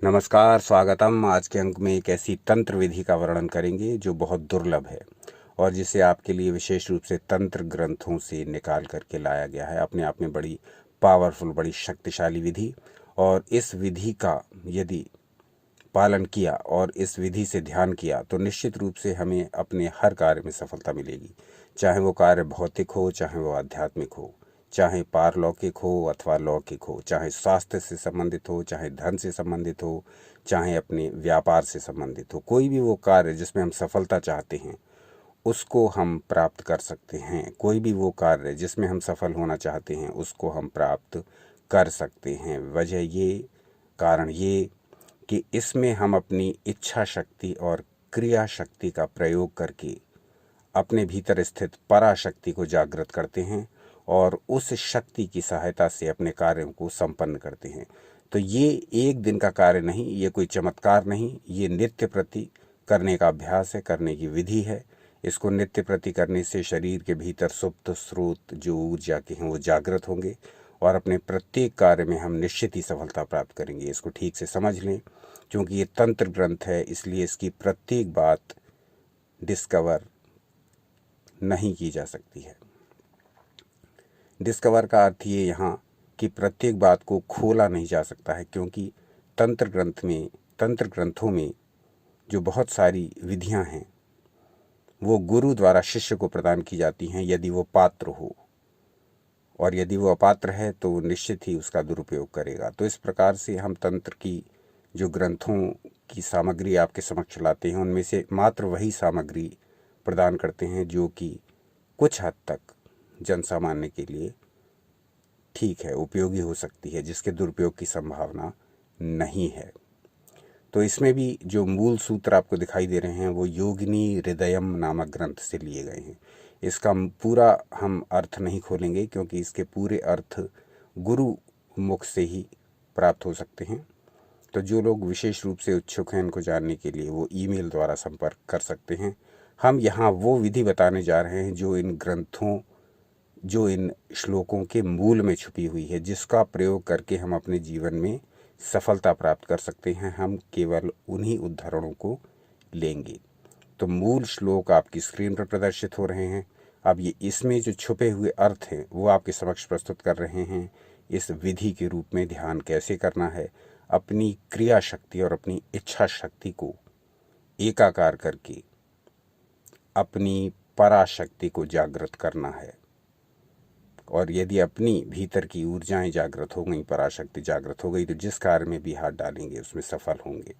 नमस्कार, स्वागतम। आज के अंक में एक ऐसी तंत्र विधि का वर्णन करेंगे जो बहुत दुर्लभ है और जिसे आपके लिए विशेष रूप से तंत्र ग्रंथों से निकाल करके लाया गया है। अपने आप में बड़ी पावरफुल, बड़ी शक्तिशाली विधि। और इस विधि का यदि पालन किया और इस विधि से ध्यान किया तो निश्चित रूप से हमें अपने हर कार्य में सफलता मिलेगी। चाहे वो कार्य भौतिक हो, चाहे वो आध्यात्मिक हो, चाहे पारलौकिक हो अथवा लौकिक हो, चाहे स्वास्थ्य से संबंधित हो, चाहे धन से संबंधित हो, चाहे अपने व्यापार से संबंधित हो। कोई भी वो कार्य जिसमें हम सफलता चाहते हैं उसको हम प्राप्त कर सकते हैं। कोई भी वो कार्य जिसमें हम सफल होना चाहते हैं उसको हम प्राप्त कर सकते हैं। वजह ये, कारण ये कि इसमें हम अपनी इच्छा शक्ति और क्रिया शक्ति का प्रयोग करके अपने भीतर स्थित पराशक्ति को जागृत करते हैं और उस शक्ति की सहायता से अपने कार्यों को संपन्न करते हैं। तो ये एक दिन का कार्य नहीं, ये कोई चमत्कार नहीं, ये नित्य प्रति करने का अभ्यास है, करने की विधि है। इसको नित्य प्रति करने से शरीर के भीतर सुप्त स्रोत जो ऊर्जा के हैं वो जागृत होंगे और अपने प्रत्येक कार्य में हम निश्चित ही सफलता प्राप्त करेंगे। इसको ठीक से समझ लें, क्योंकि ये तंत्र ग्रंथ है, इसलिए इसकी प्रत्येक बात डिस्कवर नहीं की जा सकती है। डिस्कवर का अर्थ ये यहाँ कि प्रत्येक बात को खोला नहीं जा सकता है, क्योंकि तंत्र ग्रंथों में जो बहुत सारी विधियाँ हैं वो गुरु द्वारा शिष्य को प्रदान की जाती हैं यदि वो पात्र हो, और यदि वो अपात्र है तो निश्चित ही उसका दुरुपयोग करेगा। तो इस प्रकार से हम तंत्र की जो ग्रंथों की सामग्री आपके समक्ष लाते हैं उनमें से मात्र वही सामग्री प्रदान करते हैं जो कि कुछ हद तक जन सामान्य के लिए ठीक है, उपयोगी हो सकती है, जिसके दुरुपयोग की संभावना नहीं है। तो इसमें भी जो मूल सूत्र आपको दिखाई दे रहे हैं वो योगिनी हृदयम नामक ग्रंथ से लिए गए हैं। इसका पूरा हम अर्थ नहीं खोलेंगे, क्योंकि इसके पूरे अर्थ गुरु मुख से ही प्राप्त हो सकते हैं। तो जो लोग विशेष रूप से इच्छुक हैं इनको जानने के लिए वो ईमेल द्वारा संपर्क कर सकते हैं। हम यहाँ वो विधि बताने जा रहे हैं जो इन श्लोकों के मूल में छुपी हुई है, जिसका प्रयोग करके हम अपने जीवन में सफलता प्राप्त कर सकते हैं। हम केवल उन्हीं उदाहरणों को लेंगे। तो मूल श्लोक आपकी स्क्रीन पर प्रदर्शित हो रहे हैं। अब ये इसमें जो छुपे हुए अर्थ हैं वो आपके समक्ष प्रस्तुत कर रहे हैं। इस विधि के रूप में ध्यान कैसे करना है, अपनी क्रिया शक्ति और अपनी इच्छा शक्ति को एकाकार करके अपनी पराशक्ति को जागृत करना है। और यदि अपनी भीतर की ऊर्जाएं जागृत हो गई, पराशक्ति जागृत हो गई, तो जिस कार्य में भी हाथ डालेंगे उसमें सफल होंगे।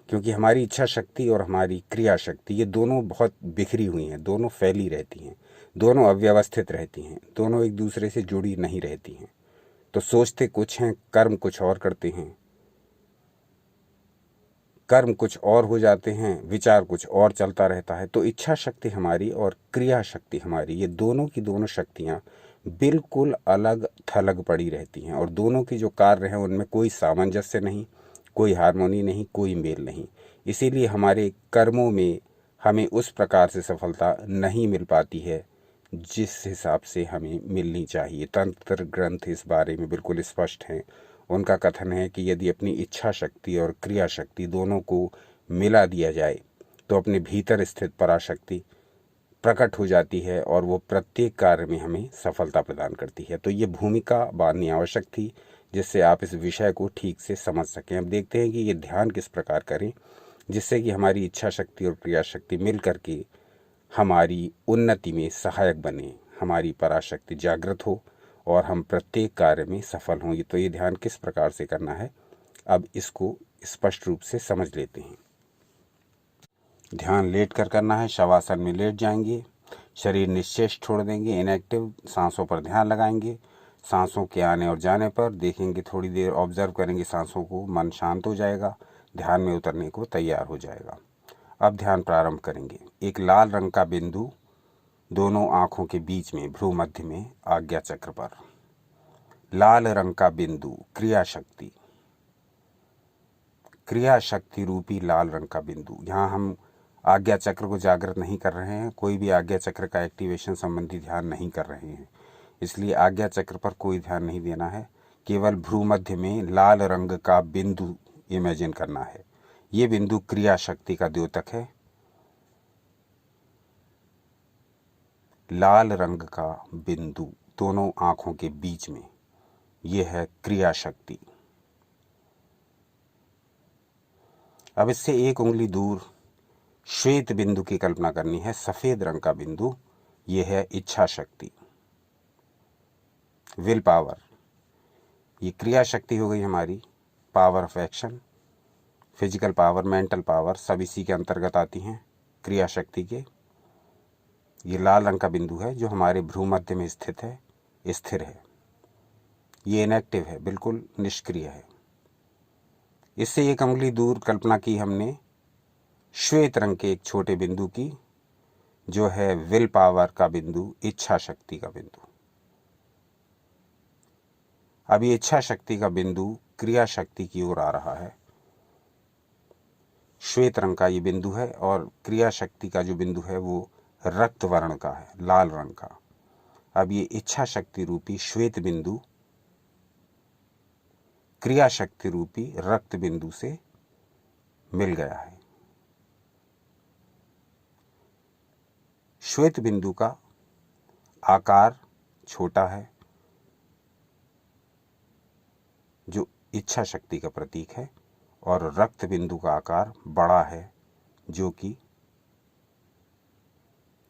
क्योंकि हमारी इच्छा शक्ति और हमारी क्रिया शक्ति ये दोनों बहुत बिखरी हुई हैं, दोनों फैली रहती हैं, दोनों अव्यवस्थित रहती हैं, दोनों एक दूसरे से जुड़ी नहीं रहती हैं। तो सोचते कुछ हैं, कर्म कुछ और करते हैं, कर्म कुछ और हो जाते हैं, विचार कुछ और चलता रहता है। तो इच्छा शक्ति हमारी और क्रिया शक्ति हमारी, ये दोनों की दोनों शक्तियाँ बिल्कुल अलग थलग पड़ी रहती हैं और दोनों की जो कार्य हैं उनमें कोई सामंजस्य नहीं, कोई हार्मोनी नहीं, कोई मेल नहीं। इसीलिए हमारे कर्मों में हमें उस प्रकार से सफलता नहीं मिल पाती है जिस हिसाब से हमें मिलनी चाहिए। तंत्र ग्रंथ इस बारे में बिल्कुल स्पष्ट हैं। उनका कथन है कि यदि अपनी इच्छा शक्ति और क्रिया शक्ति दोनों को मिला दिया जाए तो अपने भीतर स्थित पराशक्ति प्रकट हो जाती है और वो प्रत्येक कार्य में हमें सफलता प्रदान करती है। तो ये भूमिका बांधनी आवश्यक थी जिससे आप इस विषय को ठीक से समझ सकें। अब देखते हैं कि ये ध्यान किस प्रकार करें जिससे कि हमारी इच्छा शक्ति और क्रिया शक्ति मिल करके हमारी उन्नति में सहायक बने, हमारी पराशक्ति जागृत हो और हम प्रत्येक कार्य में सफल हों। तो ये ध्यान किस प्रकार से करना है, अब इसको स्पष्ट रूप से समझ लेते हैं। ध्यान लेट कर करना है। शवासन में लेट जाएंगे, शरीर निश्चेष छोड़ देंगे, इनएक्टिव। सांसों पर ध्यान लगाएंगे, सांसों के आने और जाने पर देखेंगे, थोड़ी देर ऑब्जर्व करेंगे सांसों को, मन शांत हो जाएगा, ध्यान में उतरने को तैयार हो जाएगा। अब ध्यान प्रारंभ करेंगे। एक लाल रंग का बिंदु दोनों आँखों के बीच में भ्रू मध्य में आज्ञा चक्र पर, लाल रंग का बिंदु क्रिया शक्ति रूपी लाल रंग का बिंदु। यहाँ हम आज्ञा चक्र को जागृत नहीं कर रहे हैं, कोई भी आज्ञा चक्र का एक्टिवेशन संबंधी ध्यान नहीं कर रहे हैं, इसलिए आज्ञा चक्र पर कोई ध्यान नहीं देना है। केवल भ्रू मध्य में लाल रंग का बिंदु इमेजिन करना है। ये बिंदु क्रिया शक्ति का द्योतक है। लाल रंग का बिंदु दोनों आंखों के बीच में, यह है क्रिया शक्ति। अब इससे एक उंगली दूर श्वेत बिंदु की कल्पना करनी है, सफेद रंग का बिंदु, यह है इच्छा शक्ति, विल पावर। ये क्रिया शक्ति हो गई हमारी, power of action, physical power, mental power, सब इसी के अंतर्गत आती हैं क्रिया शक्ति के। ये लाल रंग का बिंदु है जो हमारे भ्रूमध्य में स्थित है, स्थिर है। ये इनएक्टिव है, बिल्कुल निष्क्रिय है। इससे एक उंगली दूर कल्पना की हमने श्वेत रंग के एक छोटे बिंदु की, जो है विल पावर का बिंदु, इच्छा शक्ति का बिंदु। अब ये इच्छा शक्ति का बिंदु क्रिया शक्ति की ओर आ रहा है। श्वेत रंग का ये बिंदु है और क्रिया शक्ति का जो बिंदु है वो रक्त वर्ण का है, लाल रंग का। अब ये इच्छा शक्ति रूपी श्वेत बिंदु क्रिया शक्ति रूपी रक्त बिंदु से मिल गया है। श्वेत बिंदु का आकार छोटा है, जो इच्छा शक्ति का प्रतीक है, और रक्त बिंदु का आकार बड़ा है, जो कि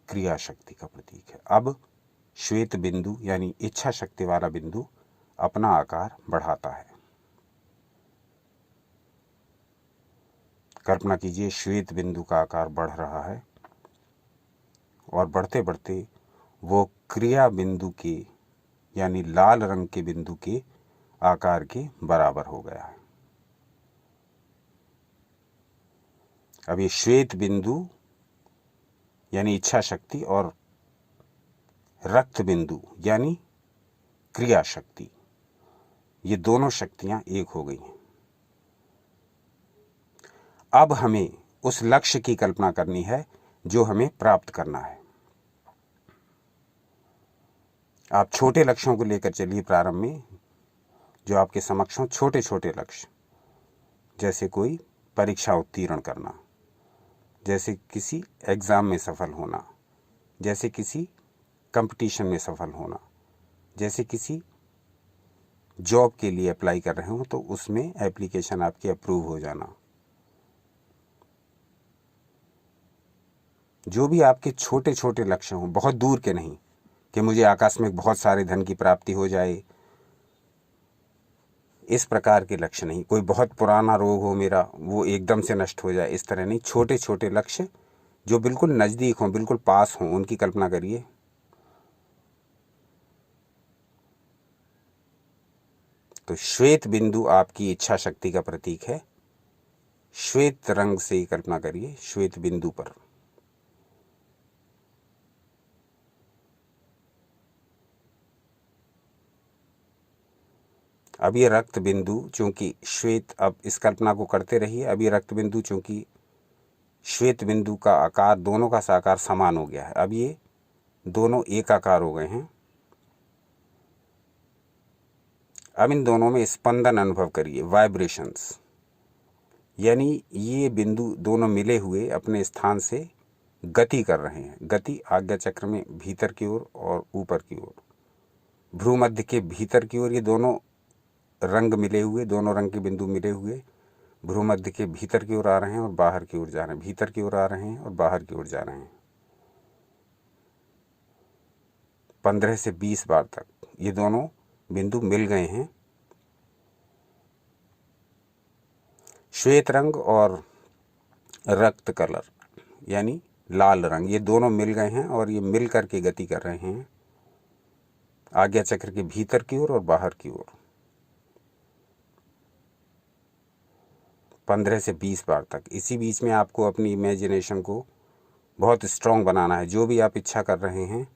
क्रिया शक्ति का प्रतीक है। अब श्वेत बिंदु यानी इच्छा शक्ति वाला बिंदु अपना आकार बढ़ाता है। कल्पना कीजिए श्वेत बिंदु का आकार बढ़ रहा है और बढ़ते बढ़ते वो क्रिया बिंदु के यानी लाल रंग के बिंदु के आकार के बराबर हो गया है। अब ये श्वेत बिंदु यानी इच्छा शक्ति और रक्त बिंदु यानी क्रिया शक्ति, ये दोनों शक्तियां एक हो गई हैं। अब हमें उस लक्ष्य की कल्पना करनी है जो हमें प्राप्त करना है। आप छोटे लक्ष्यों को लेकर चलिए प्रारंभ में, जो आपके समक्ष हों, छोटे छोटे लक्ष्य, जैसे कोई परीक्षा उत्तीर्ण करना, जैसे किसी एग्ज़ाम में सफल होना, जैसे किसी कंपटीशन में सफल होना, जैसे किसी जॉब के लिए अप्लाई कर रहे हो तो उसमें एप्लीकेशन आपकी अप्रूव हो जाना। जो भी आपके छोटे छोटे लक्ष्य हों, बहुत दूर के नहीं कि मुझे आकस्मिक बहुत सारे धन की प्राप्ति हो जाए, इस प्रकार के लक्ष्य नहीं। कोई बहुत पुराना रोग हो मेरा, वो एकदम से नष्ट हो जाए, इस तरह नहीं। छोटे छोटे लक्ष्य जो बिल्कुल नज़दीक हों, बिल्कुल पास हों, उनकी कल्पना करिए। तो श्वेत बिंदु आपकी इच्छा शक्ति का प्रतीक है। श्वेत रंग से कल्पना करिए श्वेत बिंदु पर। अब ये रक्त बिंदु चूंकि श्वेत, अब इस कल्पना को करते रहिए। अब ये रक्त बिंदु चूंकि श्वेत बिंदु का आकार, दोनों का आकार समान हो गया है। अब ये दोनों एक आकार हो गए हैं। अब इन दोनों में स्पंदन अनुभव करिए, वाइब्रेशंस, यानी ये बिंदु दोनों मिले हुए अपने स्थान से गति कर रहे हैं। गति आज्ञा चक्र में भीतर की ओर और ऊपर की ओर, भ्रूमध्य के भीतर की ओर ये दोनों रंग मिले हुए, दोनों रंग के बिंदु मिले हुए भ्रूमध्य के भीतर की ओर आ रहे हैं और बाहर की ओर जा रहे हैं, भीतर की ओर आ रहे हैं और बाहर की ओर जा रहे हैं। 15 से 20 बार तक ये दोनों बिंदु मिल गए हैं। श्वेत रंग और रक्त कलर यानी लाल रंग, ये दोनों मिल गए हैं और ये मिल करके गति कर रहे हैं आज्ञा चक्र के भीतर की ओर और बाहर की ओर 15 से 20 बार तक। इसी बीच में आपको अपनी इमेजिनेशन को बहुत स्ट्रांग बनाना है। जो भी आप इच्छा कर रहे हैं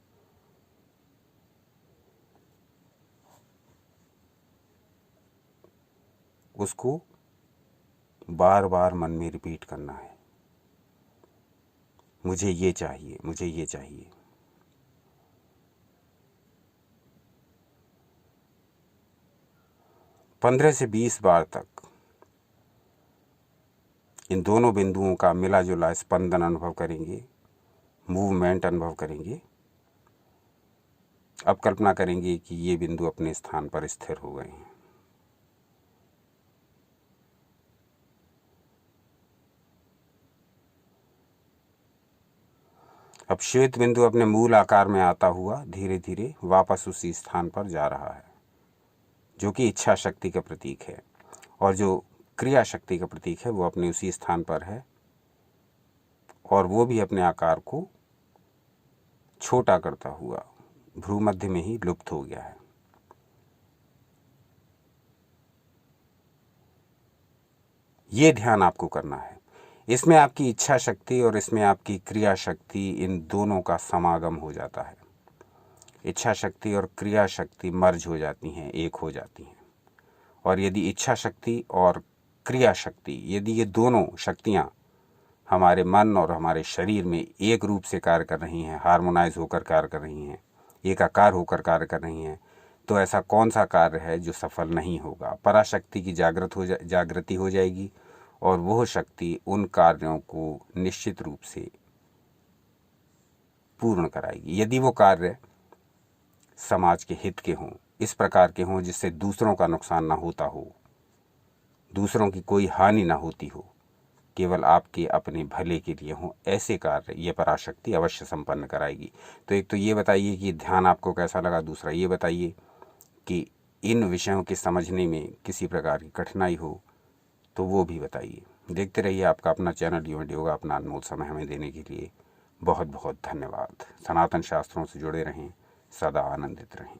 उसको बार बार मन में रिपीट करना है। मुझे ये चाहिए, मुझे ये चाहिए। पंद्रह से 20 बार तक इन दोनों बिंदुओं का मिला जुला स्पंदन अनुभव करेंगे, मूवमेंट अनुभव करेंगे। अब कल्पना करेंगे कि ये बिंदु अपने स्थान पर स्थिर हो गए हैं। अब श्वेत बिंदु अपने मूल आकार में आता हुआ धीरे धीरे वापस उसी स्थान पर जा रहा है, जो कि इच्छा शक्ति का प्रतीक है, और जो क्रिया शक्ति का प्रतीक है वो अपने उसी स्थान पर है, और वो भी अपने आकार को छोटा करता हुआ भ्रूमध्य में ही लुप्त हो गया है। ये ध्यान आपको करना है। इसमें आपकी इच्छा शक्ति और इसमें आपकी क्रिया शक्ति, इन दोनों का समागम हो जाता है। इच्छा शक्ति और क्रिया शक्ति मर्ज हो जाती हैं, एक हो जाती हैं। और यदि इच्छा शक्ति और क्रिया शक्ति, यदि ये दोनों शक्तियाँ हमारे मन और हमारे शरीर में एक रूप से कार्य कर रही हैं, हार्मोनाइज होकर कार्य कर रही हैं, एकाकार होकर कार्य कर रही हैं, तो ऐसा कौन सा कार्य है जो सफल नहीं होगा? पराशक्ति की जागृति हो जाएगी, और वह शक्ति उन कार्यों को निश्चित रूप से पूर्ण कराएगी। यदि वो कार्य समाज के हित के हों, इस प्रकार के हों जिससे दूसरों का नुकसान ना होता हो, दूसरों की कोई हानि ना होती हो, केवल आपके अपने भले के लिए हों, ऐसे कार्य ये पराशक्ति अवश्य संपन्न कराएगी। तो एक तो ये बताइए कि ध्यान आपको कैसा लगा। दूसरा ये बताइए कि इन विषयों के समझने में किसी प्रकार की कठिनाई हो तो वो भी बताइए। देखते रहिए आपका अपना चैनल यूएंट योगा। अपना अनमोल समय हमें देने के लिए बहुत बहुत धन्यवाद। सनातन शास्त्रों से जुड़े रहें, सदा आनंदित रहें।